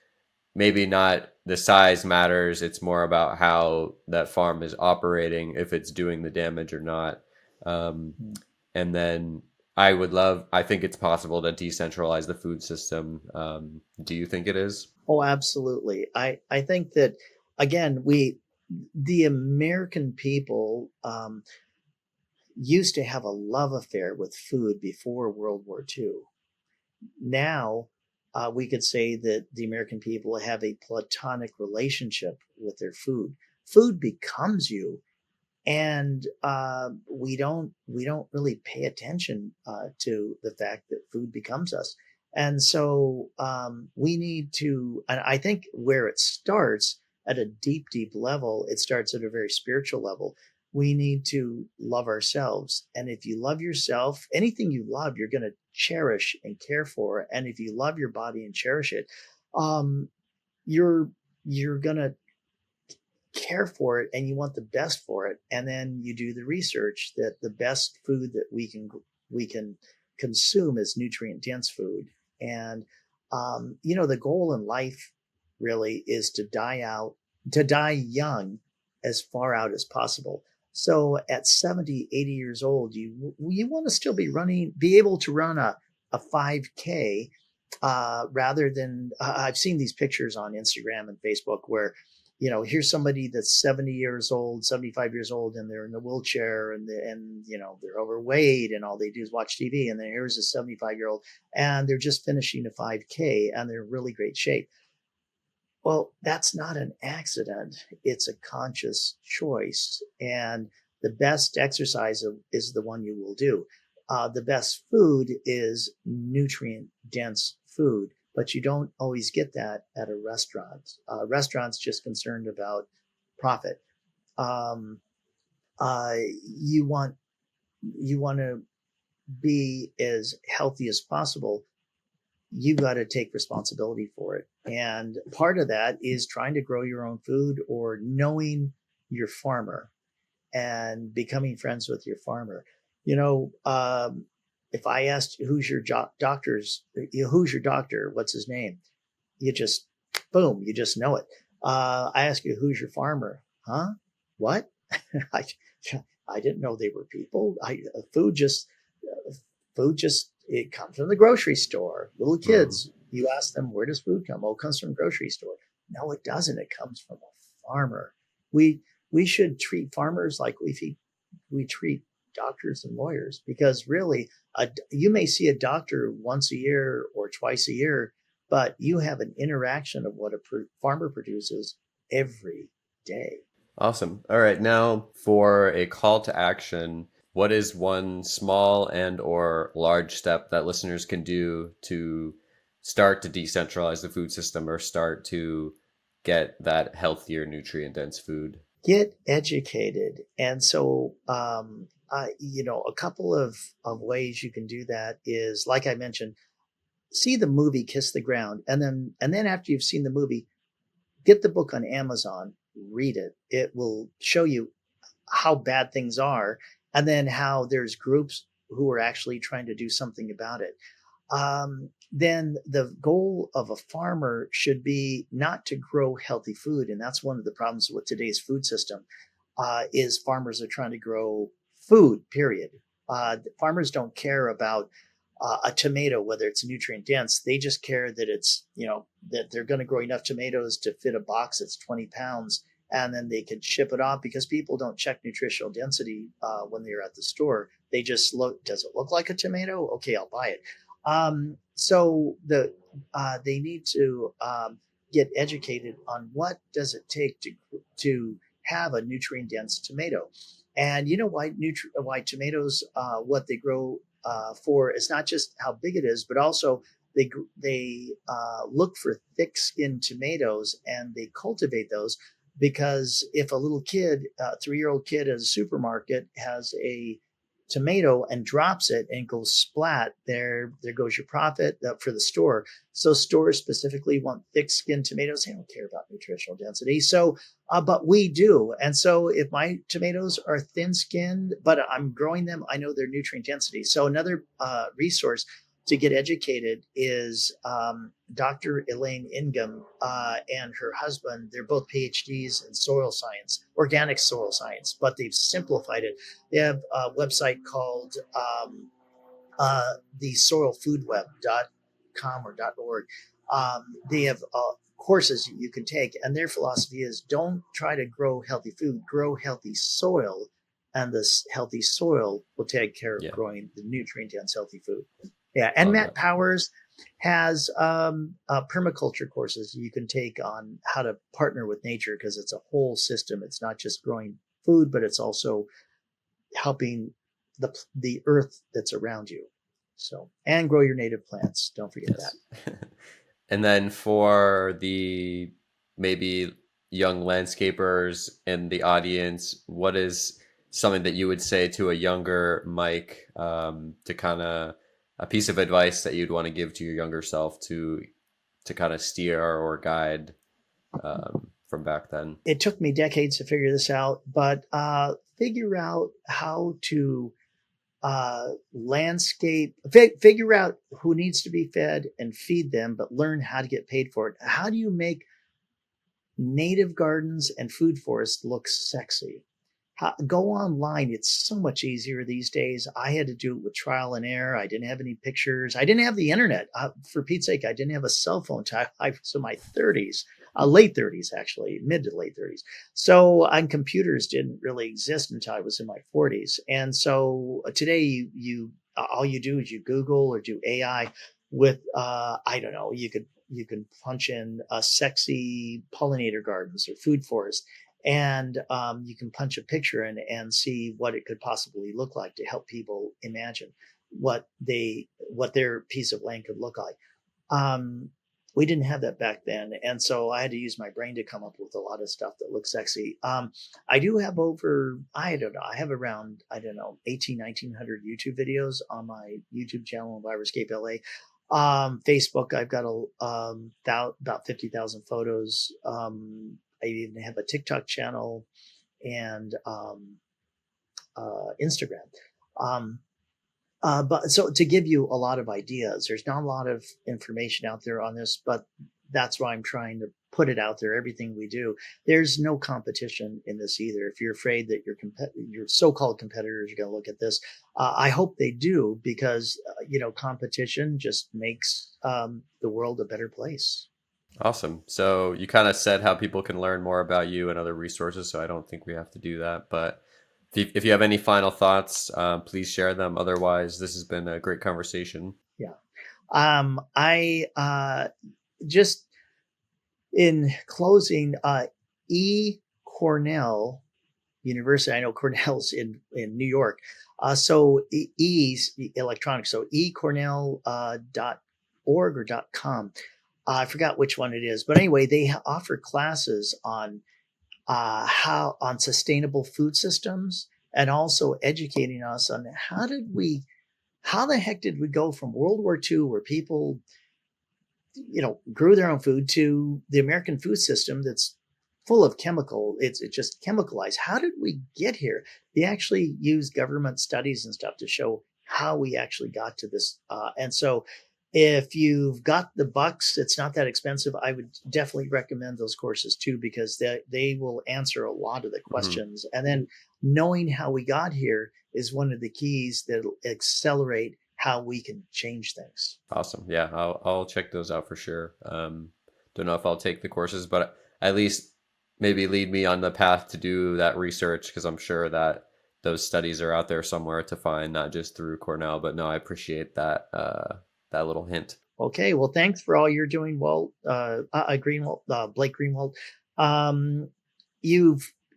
maybe not the size matters. It's more about how that farm is operating, if it's doing the damage or not. And then I think it's possible to decentralize the food system. Do you think it is? Oh, absolutely. I think that, again, the American people, used to have a love affair with food before World War II. Now, we could say that the American people have a platonic relationship with their food. Food becomes you, and we don't really pay attention to the fact that food becomes us. And so we need to, and I think where it starts at a deep, deep level, it starts at a very spiritual level. We need to love ourselves. And if you love yourself, anything you love, you're going to cherish and care for. And if you love your body and cherish it, um, you're you're going to care for it, and you want the best for it. And then you do the research that the best food that we can consume is nutrient dense food. And the goal in life really is to die young, as far out as possible. So at 70, 80 years old, you want to still be able to run a 5K, rather than, I've seen these pictures on Instagram and Facebook where, here's somebody that's 70 years old, 75 years old, and they're in the wheelchair, and they're overweight, and all they do is watch TV. And then here's a 75-year-old, and they're just finishing a 5K, and they're in really great shape. Well, that's not an accident. It's a conscious choice. And the best exercise is the one you will do. The best food is nutrient dense food, but you don't always get that at a restaurant. Restaurants just concerned about profit. Um, uh, you want you want to be as healthy as possible. You got to take responsibility for it. And part of that is trying to grow your own food, or knowing your farmer and becoming friends with your farmer. If I asked who's your who's your doctor, what's his name? You just, boom, you just know it. I ask you, who's your farmer? Huh? What? I, I didn't know they were people. Food just, it comes from the grocery store. Little kids, you ask them, where does food come? Oh, it comes from a grocery store. No, it doesn't. It comes from a farmer. We should treat farmers like we treat doctors and lawyers, because really, you may see a doctor once a year or twice a year, but you have an interaction of what a farmer produces every day. Awesome. All right, now for a call to action, what is one small and or large step that listeners can do to start to decentralize the food system or start to get that healthier, nutrient dense food? Get educated. And so, a couple of ways you can do that is, like I mentioned, see the movie Kiss the Ground, and then after you've seen the movie, get the book on Amazon, read it. It will show you how bad things are, and then how there's groups who are actually trying to do something about it. Then the goal of a farmer should be not to grow healthy food. And that's one of the problems with today's food system, is farmers are trying to grow food, period. Farmers don't care about a tomato, whether it's nutrient dense. They just care that that they're going to grow enough tomatoes to fit a box that's 20 pounds, and then they can ship it off, because people don't check nutritional density when they're at the store. They just look, does it look like a tomato? Okay, I'll buy it. So they need to get educated on what does it take to have a nutrient dense tomato. And why tomatoes, what they grow for, is not just how big it is, but also they look for thick skinned tomatoes, and they cultivate those, because if a little kid, a 3-year-old kid at a supermarket, has a tomato and drops it and goes splat, there goes your profit for the store. So stores specifically want thick skinned tomatoes. They don't care about nutritional density. So but we do. And so if my tomatoes are thin skinned, but I'm growing them, I know their nutrient density. So another resource to get educated is Dr. Elaine Ingham and her husband. They're both PhDs in soil science, organic soil science, but they've simplified it. They have a website called the soilfoodweb.com or .org. They have courses you can take, and their philosophy is don't try to grow healthy food, grow healthy soil, and this healthy soil will take care of growing the nutrient-dense healthy food. Yeah, and Love Matt that. Powers has permaculture courses you can take on how to partner with nature, because it's a whole system. It's not just growing food, but it's also helping the earth that's around you. So, and grow your native plants. Don't forget that. And then for the maybe young landscapers in the audience, what is something that you would say to a younger Mike, to kind of a piece of advice that you'd want to give to your younger self to kind of steer or guide from back then? It took me decades to figure this out, but figure out how to figure out who needs to be fed and feed them, but learn how to get paid for it. How do you make native gardens and food forests look sexy? Go online. It's so much easier these days. I had to do it with trial and error. I didn't have any pictures. I didn't have the internet. For Pete's sake, I didn't have a cell phone until I was in my 30s, late 30s, actually, mid to late 30s. So, and computers didn't really exist until I was in my 40s. And so today, you all you do is you Google or do AI with, I don't know, you can punch in sexy pollinator gardens or food forests, and you can punch a picture in and see what it could possibly look like to help people imagine what their piece of land could look like. We didn't have that back then, and so I had to use my brain to come up with a lot of stuff that looks sexy. I do have I have around 1900 YouTube videos on my YouTube channel, EnviroscapeLA. Facebook, I've got about 50,000 photos. I even have a TikTok channel and Instagram. But so to give you a lot of ideas, there's not a lot of information out there on this, but that's why I'm trying to put it out there. Everything we do, there's no competition in this either. If you're afraid that your so-called competitors are going to look at this, I hope they do, because competition just makes the world a better place. Awesome. So you kind of said how people can learn more about you and other resources, so I don't think we have to do that. But if you have any final thoughts, please share them. Otherwise, this has been a great conversation. Yeah. I just in closing, Cornell University, I know Cornell's in New York. So E's electronics, so ecornell.org or .com. I forgot which one it is, but anyway, they offer classes on on sustainable food systems, and also educating us on how the heck did we go from World War II, where people, grew their own food, to the American food system that's full of chemical. It's just chemicalized. How did we get here? They actually use government studies and stuff to show how we actually got to this. And so if you've got the bucks, it's not that expensive. I would definitely recommend those courses too, because they will answer a lot of the questions. Mm-hmm. And then knowing how we got here is one of the keys that'll accelerate how we can change things. Awesome. Yeah, I'll check those out for sure. Don't know if I'll take the courses, but at least maybe lead me on the path to do that research, because I'm sure that those studies are out there somewhere to find, not just through Cornell. But no, I appreciate that little hint. Okay, well, thanks for all you're doing, Blake Greenawalt.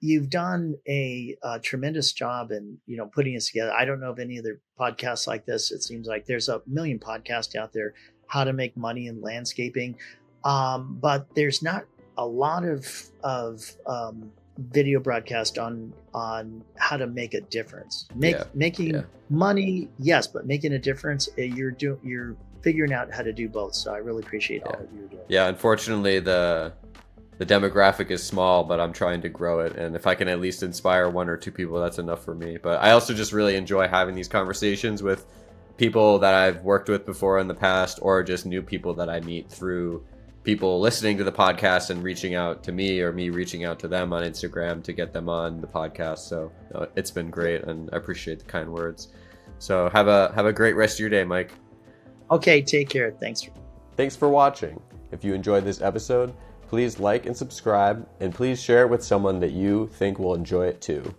You've done a tremendous job in putting this together. I don't know of any other podcasts like this. It seems like there's a million podcasts out there, how to make money in landscaping, but there's not a lot of video broadcast on how to make a difference. Making money, yes, but making a difference, you're figuring out how to do both. So I really appreciate all that you're doing. Yeah, unfortunately the demographic is small, but I'm trying to grow it, and if I can at least inspire one or two people, that's enough for me. But I also just really enjoy having these conversations with people that I've worked with before in the past, or just new people that I meet through people listening to the podcast and reaching out to me, or me reaching out to them on Instagram to get them on the podcast. So it's been great, and I appreciate the kind words. So have a great rest of your day, Mike. Okay, take care. Thanks for watching. If you enjoyed this episode, please like and subscribe, and please share it with someone that you think will enjoy it too.